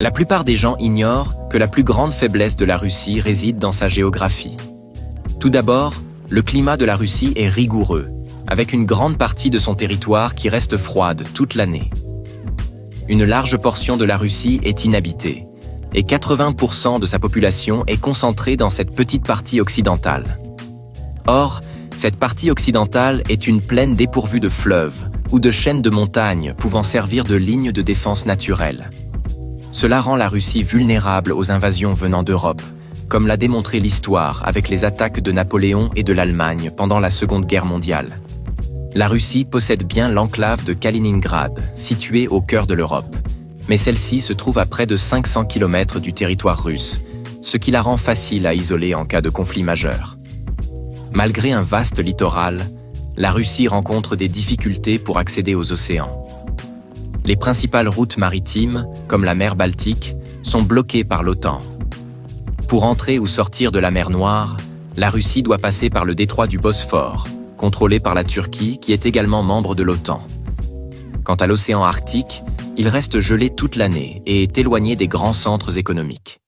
La plupart des gens ignorent que la plus grande faiblesse de la Russie réside dans sa géographie. Tout d'abord, le climat de la Russie est rigoureux, avec une grande partie de son territoire qui reste froide toute l'année. Une large portion de la Russie est inhabitée, et 80% de sa population est concentrée dans cette petite partie occidentale. Or, cette partie occidentale est une plaine dépourvue de fleuves ou de chaînes de montagnes pouvant servir de ligne de défense naturelle. Cela rend la Russie vulnérable aux invasions venant d'Europe, comme l'a démontré l'histoire avec les attaques de Napoléon et de l'Allemagne pendant la Seconde Guerre mondiale. La Russie possède bien l'enclave de Kaliningrad, située au cœur de l'Europe, mais celle-ci se trouve à près de 500 km du territoire russe, ce qui la rend facile à isoler en cas de conflit majeur. Malgré un vaste littoral, la Russie rencontre des difficultés pour accéder aux océans. Les principales routes maritimes, comme la mer Baltique, sont bloquées par l'OTAN. Pour entrer ou sortir de la mer Noire, la Russie doit passer par le détroit du Bosphore, contrôlé par la Turquie qui est également membre de l'OTAN. Quant à l'océan Arctique, il reste gelé toute l'année et est éloigné des grands centres économiques.